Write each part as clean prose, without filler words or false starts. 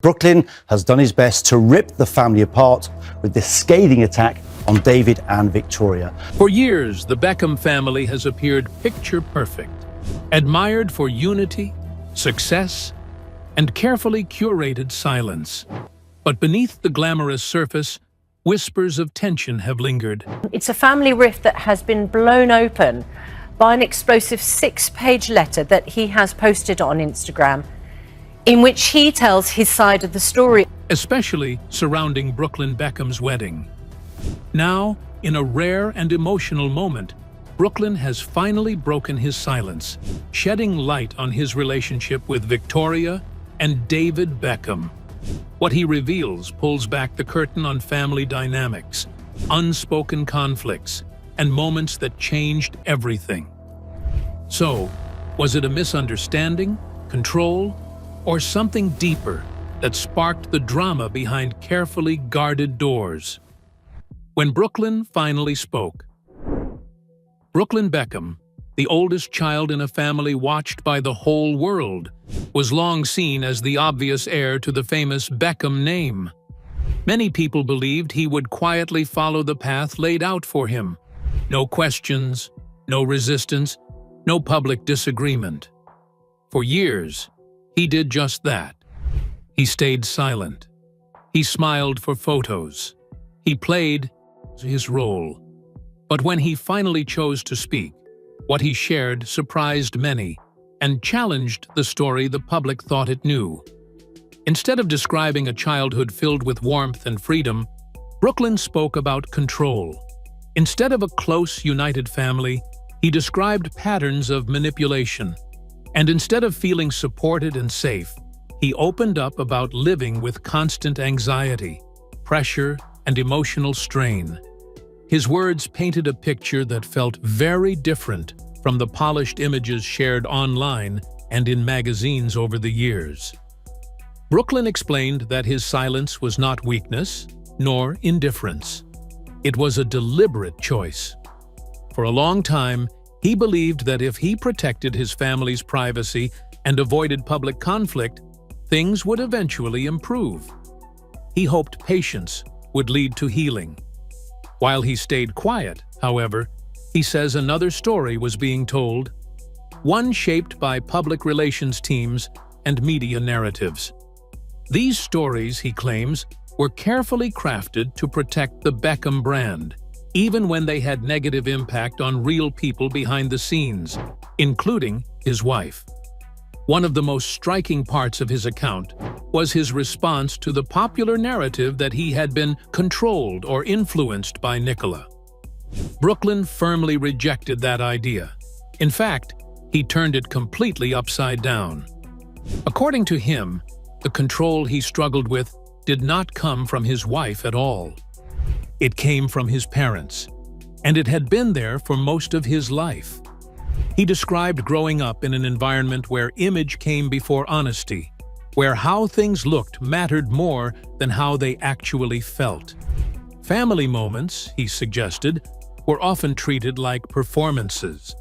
Brooklyn has done his best to rip the family apart with this scathing attack on David and Victoria. For years, the Beckham family has appeared picture perfect, admired for unity, success, and carefully curated silence. But beneath the glamorous surface, whispers of tension have lingered. It's a family rift that has been blown open by an explosive 6-page letter that he has posted on Instagram, in which he tells his side of the story. Especially surrounding Brooklyn Beckham's wedding. Now, in a rare and emotional moment, Brooklyn has finally broken his silence, shedding light on his relationship with Victoria and David Beckham. What he reveals pulls back the curtain on family dynamics, unspoken conflicts, and moments that changed everything. So, was it a misunderstanding, control, or something deeper that sparked the drama behind carefully guarded doors? When Brooklyn finally spoke. Brooklyn Beckham, the oldest child in a family watched by the whole world, was long seen as the obvious heir to the famous Beckham name. Many people believed he would quietly follow the path laid out for him. No questions, no resistance, no public disagreement. For years, he did just that. He stayed silent. He smiled for photos. He played his role. But when he finally chose to speak, what he shared surprised many and challenged the story the public thought it knew. Instead of describing a childhood filled with warmth and freedom, Brooklyn spoke about control. Instead of a close, united family, he described patterns of manipulation. And instead of feeling supported and safe, he opened up about living with constant anxiety, pressure, and emotional strain. His words painted a picture that felt very different from the polished images shared online and in magazines over the years. Brooklyn explained that his silence was not weakness, nor indifference. It was a deliberate choice. For a long time, he believed that if he protected his family's privacy and avoided public conflict, things would eventually improve. He hoped patience would lead to healing. While he stayed quiet, however, he says another story was being told, one shaped by public relations teams and media narratives. These stories, he claims, were carefully crafted to protect the Beckham brand, even when they had negative impact on real people behind the scenes, including his wife. One of the most striking parts of his account was his response to the popular narrative that he had been controlled or influenced by Nicola. Brooklyn firmly rejected that idea. In fact, he turned it completely upside down. According to him, the control he struggled with did not come from his wife at all. It came from his parents, and it had been there for most of his life. He described growing up in an environment where image came before honesty, where how things looked mattered more than how they actually felt. Family moments, he suggested, were often treated like performances.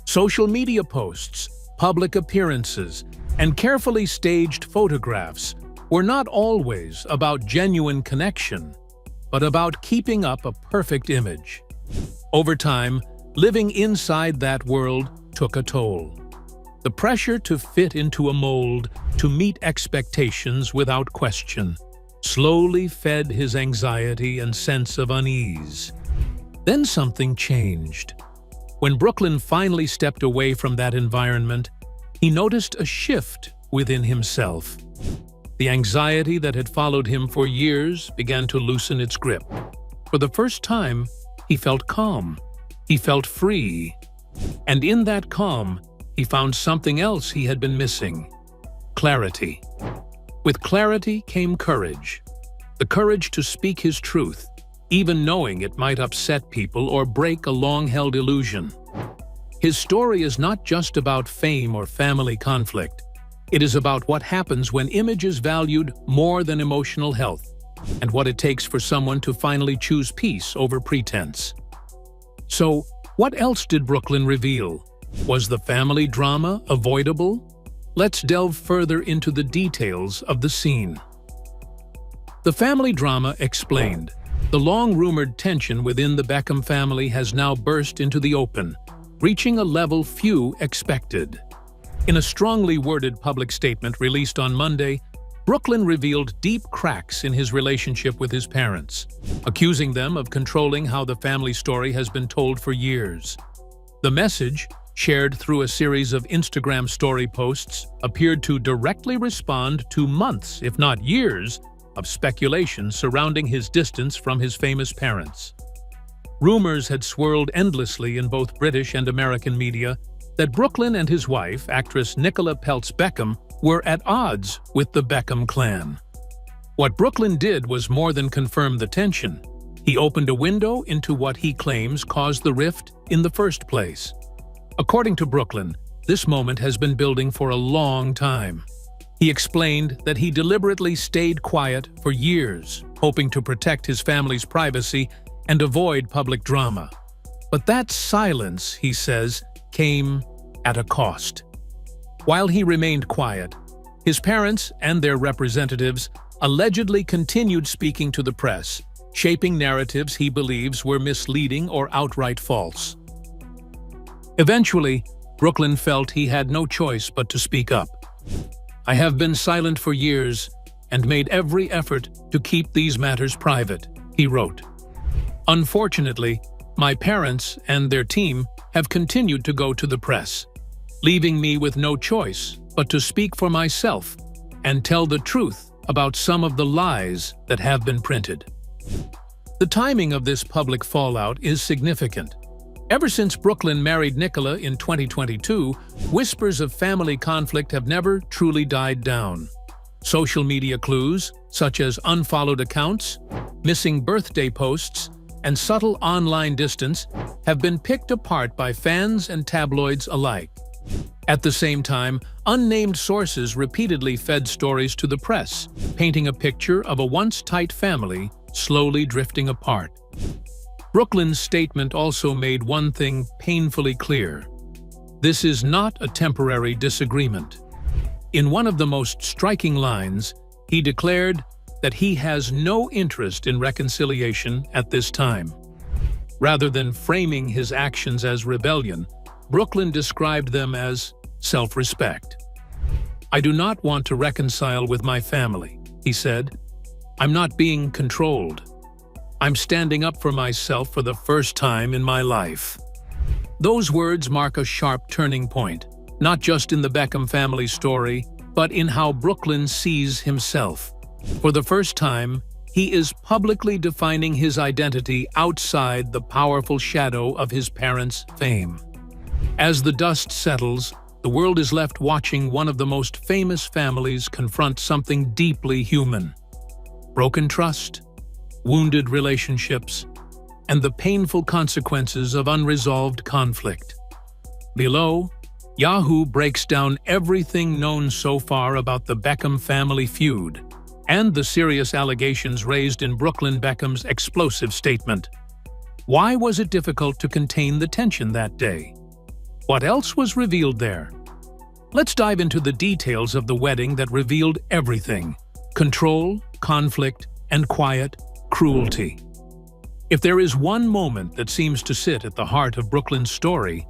Social media posts, public appearances, and carefully staged photographs were not always about genuine connection, but about keeping up a perfect image. Over time, living inside that world took a toll. The pressure to fit into a mold, to meet expectations without question, slowly fed his anxiety and sense of unease. Then something changed. When Brooklyn finally stepped away from that environment, he noticed a shift within himself. The anxiety that had followed him for years began to loosen its grip. For the first time, he felt calm. He felt free. And in that calm, he found something else he had been missing: clarity. With clarity came courage. The courage to speak his truth, even knowing it might upset people or break a long-held illusion. His story is not just about fame or family conflict. It is about what happens when image is valued more than emotional health, and what it takes for someone to finally choose peace over pretense. So, what else did Brooklyn reveal? Was the family drama avoidable? Let's delve further into the details of the scene. The family drama explained. The long-rumored tension within the Beckham family has now burst into the open, reaching a level few expected. In a strongly worded public statement released on Monday, Brooklyn revealed deep cracks in his relationship with his parents, accusing them of controlling how the family story has been told for years. The message, shared through a series of Instagram story posts, appeared to directly respond to months, if not years, of speculation surrounding his distance from his famous parents. Rumors had swirled endlessly in both British and American media that Brooklyn and his wife, actress Nicola Peltz Beckham, were at odds with the Beckham clan. What Brooklyn did was more than confirm the tension. He opened a window into what he claims caused the rift in the first place. According to Brooklyn, this moment has been building for a long time. He explained that he deliberately stayed quiet for years, hoping to protect his family's privacy and avoid public drama. But that silence, he says, came at a cost. While he remained quiet, his parents and their representatives allegedly continued speaking to the press, shaping narratives he believes were misleading or outright false. Eventually, Brooklyn felt he had no choice but to speak up. "I have been silent for years and made every effort to keep these matters private," he wrote. "Unfortunately, my parents and their team have continued to go to the press, leaving me with no choice but to speak for myself and tell the truth about some of the lies that have been printed." The timing of this public fallout is significant. Ever since Brooklyn married Nicola in 2022, whispers of family conflict have never truly died down. Social media clues, such as unfollowed accounts, missing birthday posts, and subtle online distance, have been picked apart by fans and tabloids alike. At the same time, unnamed sources repeatedly fed stories to the press, painting a picture of a once tight family slowly drifting apart. Brooklyn's statement also made one thing painfully clear. This is not a temporary disagreement. In one of the most striking lines, he declared that he has no interest in reconciliation at this time. Rather than framing his actions as rebellion, Brooklyn described them as self-respect. "I do not want to reconcile with my family," he said. "I'm not being controlled. I'm standing up for myself for the first time in my life." Those words mark a sharp turning point, not just in the Beckham family story, but in how Brooklyn sees himself. For the first time, he is publicly defining his identity outside the powerful shadow of his parents' fame. As the dust settles, the world is left watching one of the most famous families confront something deeply human: broken trust, wounded relationships, and the painful consequences of unresolved conflict. Below, Yahoo breaks down everything known so far about the Beckham family feud and the serious allegations raised in Brooklyn Beckham's explosive statement. Why was it difficult to contain the tension that day? What else was revealed there? Let's dive into the details of the wedding that revealed everything: control, conflict, and quiet cruelty. If there is one moment that seems to sit at the heart of Brooklyn's story,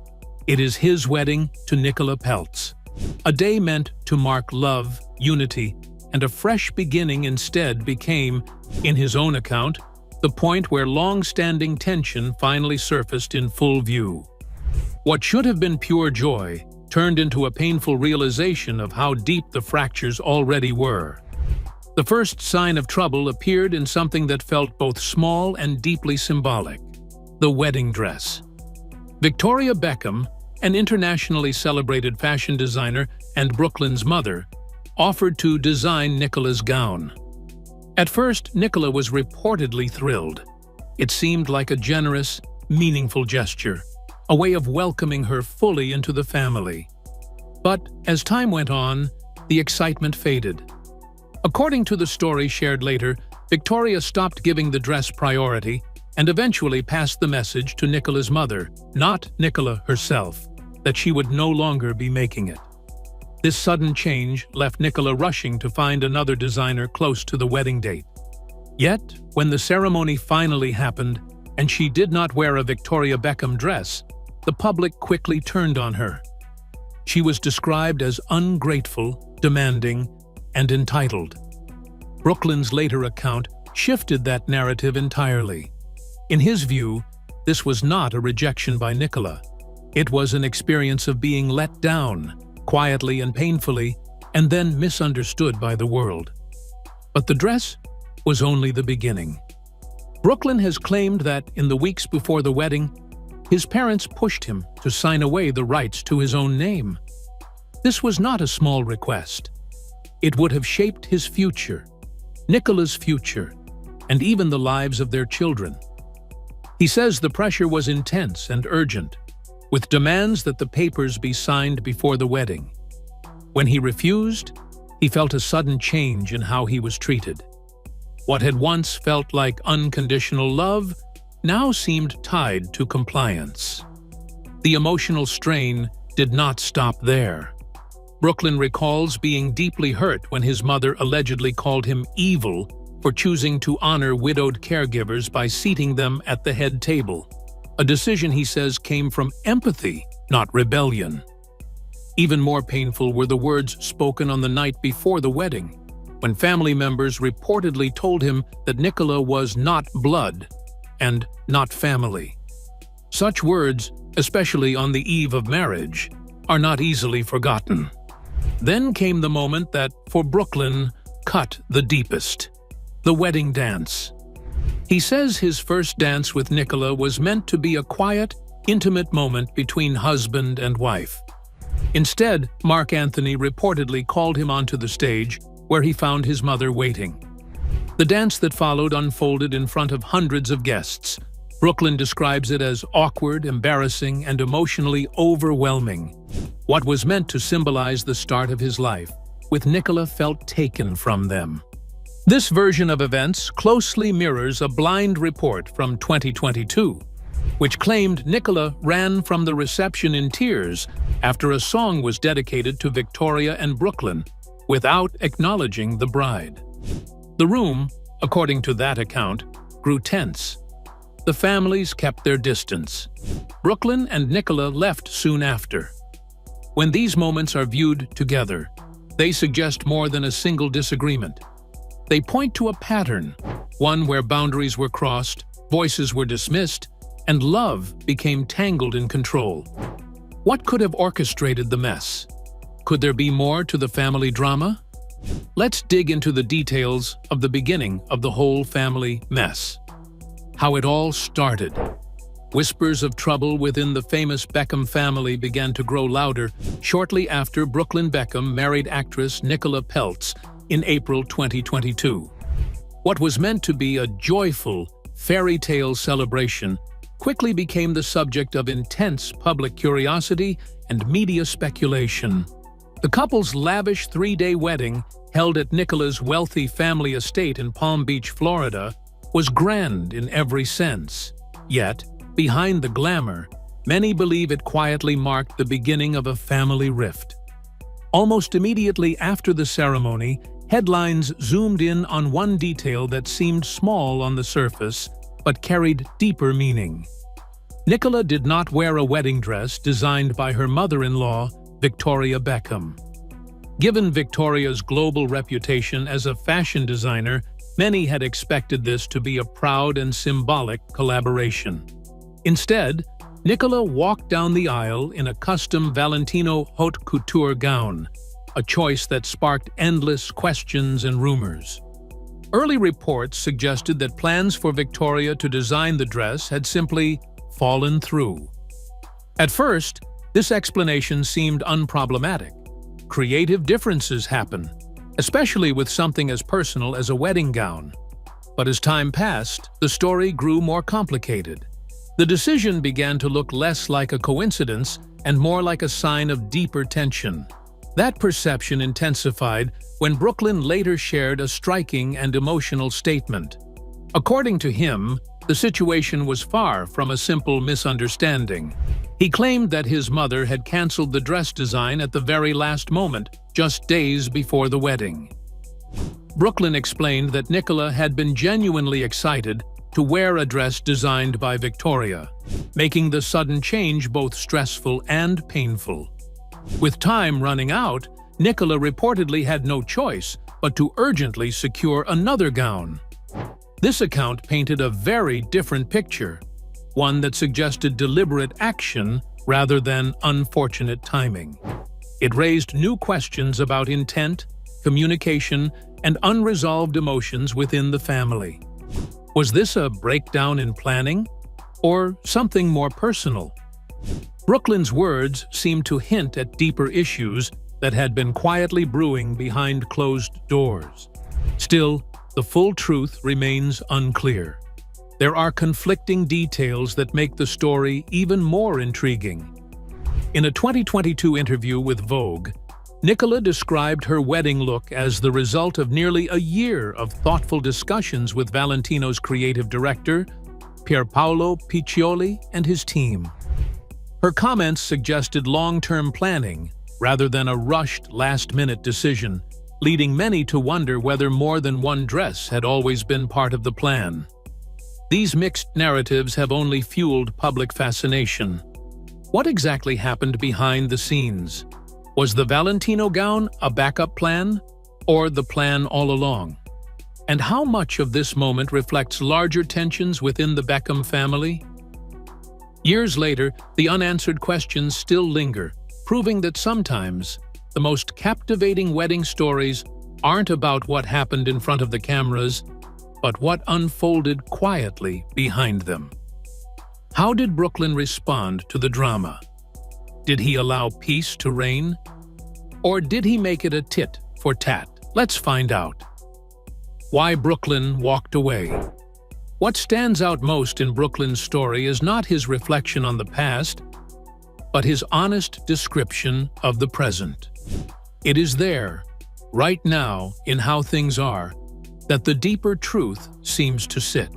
it is his wedding to Nicola Peltz. A day meant to mark love, unity, and a fresh beginning instead became, in his own account, the point where long-standing tension finally surfaced in full view. What should have been pure joy turned into a painful realization of how deep the fractures already were. The first sign of trouble appeared in something that felt both small and deeply symbolic: the wedding dress. Victoria Beckham, an internationally celebrated fashion designer and Brooklyn's mother, offered to design Nicola's gown. At first, Nicola was reportedly thrilled. It seemed like a generous, meaningful gesture, a way of welcoming her fully into the family. But as time went on, the excitement faded. According to the story shared later, Victoria stopped giving the dress priority and eventually passed the message to Nicola's mother, not Nicola herself, that she would no longer be making it. This sudden change left Nicola rushing to find another designer close to the wedding date. Yet, when the ceremony finally happened and she did not wear a Victoria Beckham dress, the public quickly turned on her. She was described as ungrateful, demanding, and entitled. Brooklyn's later account shifted that narrative entirely. In his view, this was not a rejection by Nicola. It was an experience of being let down, quietly and painfully, and then misunderstood by the world. But the dress was only the beginning. Brooklyn has claimed that in the weeks before the wedding, his parents pushed him to sign away the rights to his own name. This was not a small request. It would have shaped his future, Nicola's future, and even the lives of their children. He says the pressure was intense and urgent, with demands that the papers be signed before the wedding. When he refused, he felt a sudden change in how he was treated. What had once felt like unconditional love now seemed tied to compliance. The emotional strain did not stop there. Brooklyn recalls being deeply hurt when his mother allegedly called him evil for choosing to honor widowed caregivers by seating them at the head table, a decision he says came from empathy, not rebellion. Even more painful were the words spoken on the night before the wedding, when family members reportedly told him that Nicola was not blood and not family. Such words, especially on the eve of marriage, are not easily forgotten. Then came the moment that, for Brooklyn, cut the deepest: the wedding dance. He says his first dance with Nicola was meant to be a quiet, intimate moment between husband and wife. Instead, Mark Anthony reportedly called him onto the stage, where he found his mother waiting. The dance that followed unfolded in front of hundreds of guests. Brooklyn describes it as awkward, embarrassing, and emotionally overwhelming. What was meant to symbolize the start of his life, with Nicola felt taken from them. This version of events closely mirrors a blind report from 2022, which claimed Nicola ran from the reception in tears after a song was dedicated to Victoria and Brooklyn, without acknowledging the bride. The room, according to that account, grew tense. The families kept their distance. Brooklyn and Nicola left soon after. When these moments are viewed together, they suggest more than a single disagreement. They point to a pattern, one where boundaries were crossed, voices were dismissed, and love became tangled in control. What could have orchestrated the mess? Could there be more to the family drama? Let's dig into the details of the beginning of the whole family mess. How it all started. Whispers of trouble within the famous Beckham family began to grow louder shortly after Brooklyn Beckham married actress Nicola Peltz in April 2022. What was meant to be a joyful, fairy tale celebration quickly became the subject of intense public curiosity and media speculation. The couple's lavish three-day wedding, held at Nicola's wealthy family estate in Palm Beach, Florida, was grand in every sense. Yet, behind the glamour, many believe it quietly marked the beginning of a family rift. Almost immediately after the ceremony, headlines zoomed in on one detail that seemed small on the surface, but carried deeper meaning. Nicola did not wear a wedding dress designed by her mother-in-law, Victoria Beckham. Given Victoria's global reputation as a fashion designer, many had expected this to be a proud and symbolic collaboration. Instead, Nicola walked down the aisle in a custom Valentino haute couture gown, a choice that sparked endless questions and rumors. Early reports suggested that plans for Victoria to design the dress had simply fallen through. At first, this explanation seemed unproblematic. Creative differences happen, especially with something as personal as a wedding gown. But as time passed, the story grew more complicated. The decision began to look less like a coincidence and more like a sign of deeper tension. That perception intensified when Brooklyn later shared a striking and emotional statement. According to him, the situation was far from a simple misunderstanding. He claimed that his mother had canceled the dress design at the very last moment, just days before the wedding. Brooklyn explained that Nicola had been genuinely excited to wear a dress designed by Victoria, making the sudden change both stressful and painful. With time running out, Nicola reportedly had no choice but to urgently secure another gown. This account painted a very different picture, one that suggested deliberate action rather than unfortunate timing. It raised new questions about intent, communication, and unresolved emotions within the family. Was this a breakdown in planning, or something more personal? Brooklyn's words seemed to hint at deeper issues that had been quietly brewing behind closed doors. Still, the full truth remains unclear. There are conflicting details that make the story even more intriguing. In a 2022 interview with Vogue, Nicola described her wedding look as the result of nearly a year of thoughtful discussions with Valentino's creative director, Pierpaolo Piccioli, and his team. Her comments suggested long-term planning rather than a rushed last-minute decision, leading many to wonder whether more than one dress had always been part of the plan. These mixed narratives have only fueled public fascination. What exactly happened behind the scenes? Was the Valentino gown a backup plan, or the plan all along? And how much of this moment reflects larger tensions within the Beckham family? Years later, the unanswered questions still linger, proving that sometimes the most captivating wedding stories aren't about what happened in front of the cameras, but what unfolded quietly behind them. How did Brooklyn respond to the drama? Did he allow peace to reign? Or did he make it a tit for tat? Let's find out. Why Brooklyn walked away. What stands out most in Brooklyn's story is not his reflection on the past, but his honest description of the present. It is there, right now, in how things are, that the deeper truth seems to sit.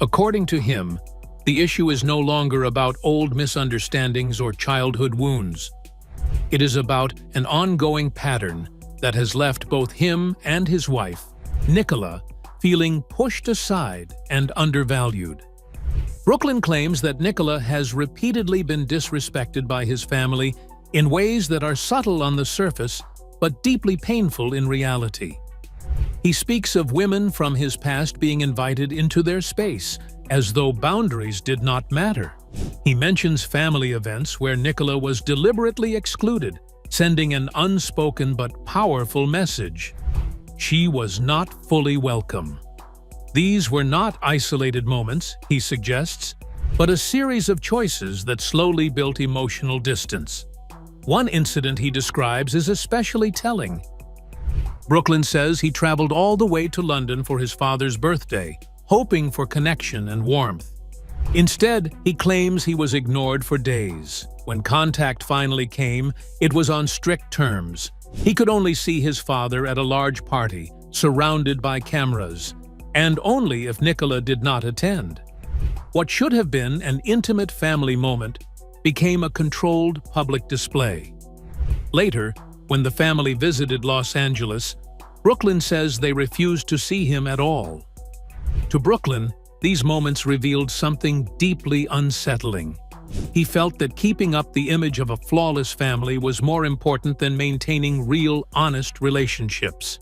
According to him, the issue is no longer about old misunderstandings or childhood wounds. It is about an ongoing pattern that has left both him and his wife, Nicola, feeling pushed aside and undervalued. Brooklyn claims that Nicola has repeatedly been disrespected by his family in ways that are subtle on the surface but deeply painful in reality. He speaks of women from his past being invited into their space, as though boundaries did not matter. He mentions family events where Nicola was deliberately excluded, sending an unspoken but powerful message. She was not fully welcome. These were not isolated moments, he suggests, but a series of choices that slowly built emotional distance. One incident he describes is especially telling. Brooklyn says he traveled all the way to London for his father's birthday, hoping for connection and warmth. Instead, he claims he was ignored for days. When contact finally came, it was on strict terms. He could only see his father at a large party, surrounded by cameras, and only if Nicola did not attend. What should have been an intimate family moment became a controlled public display. Later, when the family visited Los Angeles, Brooklyn says they refused to see him at all. To Brooklyn, these moments revealed something deeply unsettling. He felt that keeping up the image of a flawless family was more important than maintaining real, honest relationships.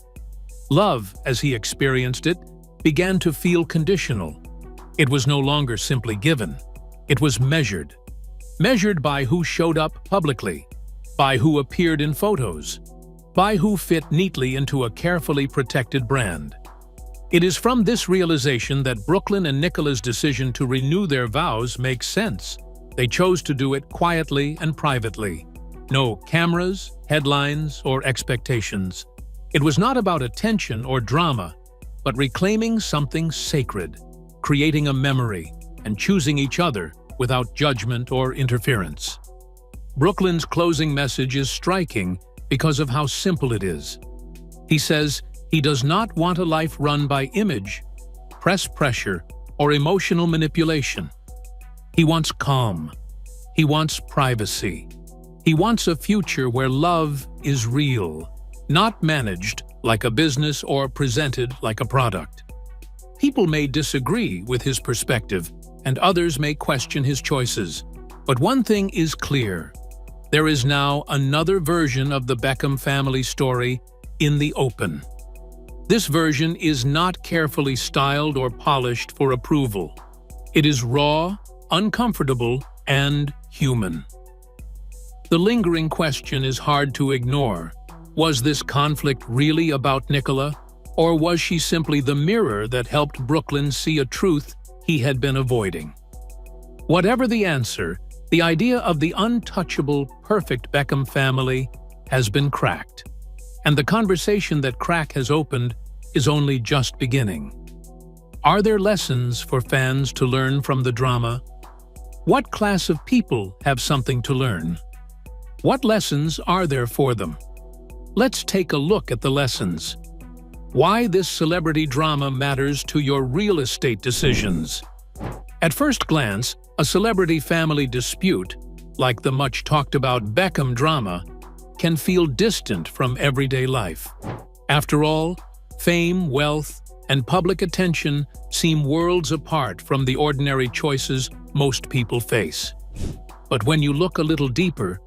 Love, as he experienced it, began to feel conditional. It was no longer simply given. It was measured. Measured by who showed up publicly, by who appeared in photos, by who fit neatly into a carefully protected brand. It is from this realization that Brooklyn and Nicola's decision to renew their vows makes sense. They chose to do it quietly and privately. No cameras, headlines, or expectations. It was not about attention or drama, but reclaiming something sacred, creating a memory, and choosing each other without judgment or interference. Brooklyn's closing message is striking because of how simple it is. He says he does not want a life run by image, press pressure, or emotional manipulation. He wants calm. He wants privacy. He wants a future where love is real, not managed like a business or presented like a product. People may disagree with his perspective, and others may question his choices. But one thing is clear. There is now another version of the Beckham family story in the open. This version is not carefully styled or polished for approval. It is raw, uncomfortable, and human. The lingering question is hard to ignore. Was this conflict really about Nicola, or was she simply the mirror that helped Brooklyn see a truth he had been avoiding? Whatever the answer, the idea of the untouchable, perfect Beckham family has been cracked. And the conversation that crack has opened is only just beginning. Are there lessons for fans to learn from the drama? What class of people have something to learn? What lessons are there for them? Let's take a look at the lessons. Why this celebrity drama matters to your real estate decisions. At first glance, a celebrity family dispute, like the much talked about Beckham drama, can feel distant from everyday life. After all, fame, wealth, and public attention seem worlds apart from the ordinary choices most people face. But when you look a little deeper,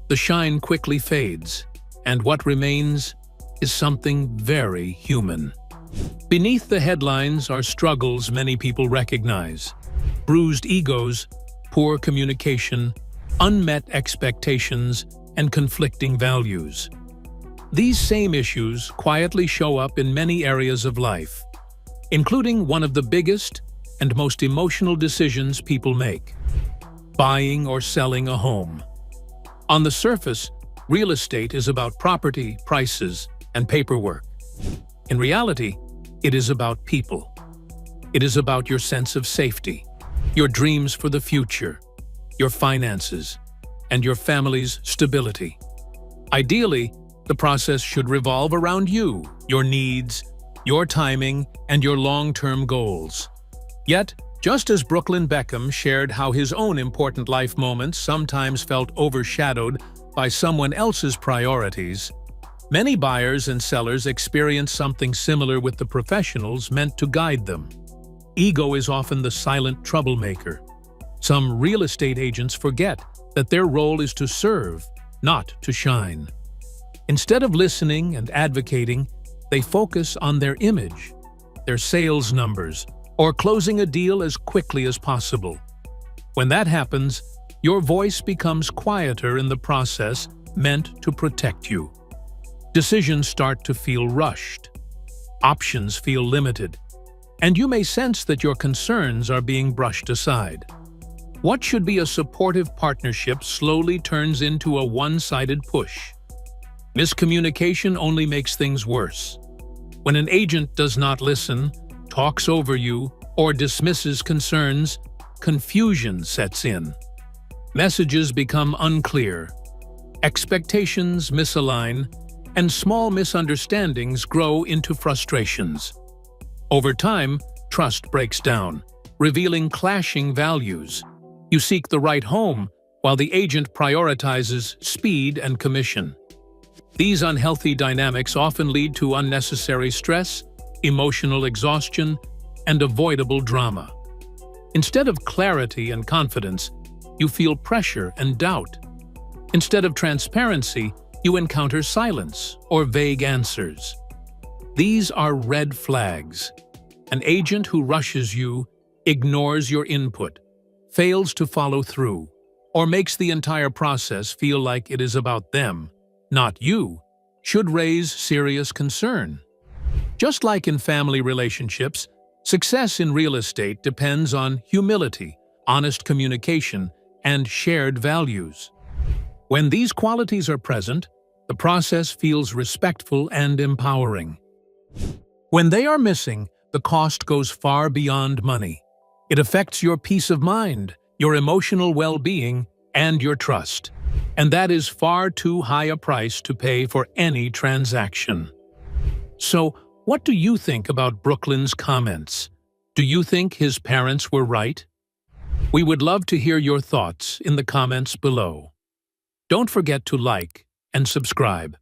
the shine quickly fades, and what remains is something very human. Beneath the headlines are struggles many people recognize: bruised egos, poor communication, unmet expectations, and conflicting values. These same issues quietly show up in many areas of life, including one of the biggest and most emotional decisions people make: buying or selling a home. On the surface, real estate is about property, prices, and paperwork. In reality, it is about people. It is about your sense of safety, your dreams for the future, your finances, and your family's stability. Ideally, the process should revolve around you, your needs, your timing, and your long-term goals. Yet, just as Brooklyn Beckham shared how his own important life moments sometimes felt overshadowed by someone else's priorities, many buyers and sellers experience something similar with the professionals meant to guide them. Ego is often the silent troublemaker. Some real estate agents forget that their role is to serve, not to shine. Instead of listening and advocating, they focus on their image, their sales numbers, or closing a deal as quickly as possible. When that happens, your voice becomes quieter in the process meant to protect you. Decisions start to feel rushed. Options feel limited. And you may sense that your concerns are being brushed aside. What should be a supportive partnership slowly turns into a one-sided push. Miscommunication only makes things worse. When an agent does not listen, talks over you, or dismisses concerns, confusion sets in. Messages become unclear. Expectations misalign, and small misunderstandings grow into frustrations. Over time, trust breaks down, revealing clashing values. You seek the right home, while the agent prioritizes speed and commission. These unhealthy dynamics often lead to unnecessary stress, emotional exhaustion, and avoidable drama. Instead of clarity and confidence, you feel pressure and doubt. Instead of transparency, you encounter silence or vague answers. These are red flags. An agent who rushes you, ignores your input, fails to follow through, or makes the entire process feel like it is about them, not you, should raise serious concern. Just like in family relationships, success in real estate depends on humility, honest communication, and shared values. When these qualities are present, the process feels respectful and empowering. When they are missing, the cost goes far beyond money. It affects your peace of mind, your emotional well-being, and your trust. And that is far too high a price to pay for any transaction. So, what do you think about Brooklyn's comments? Do you think his parents were right? We would love to hear your thoughts in the comments below. Don't forget to like and subscribe.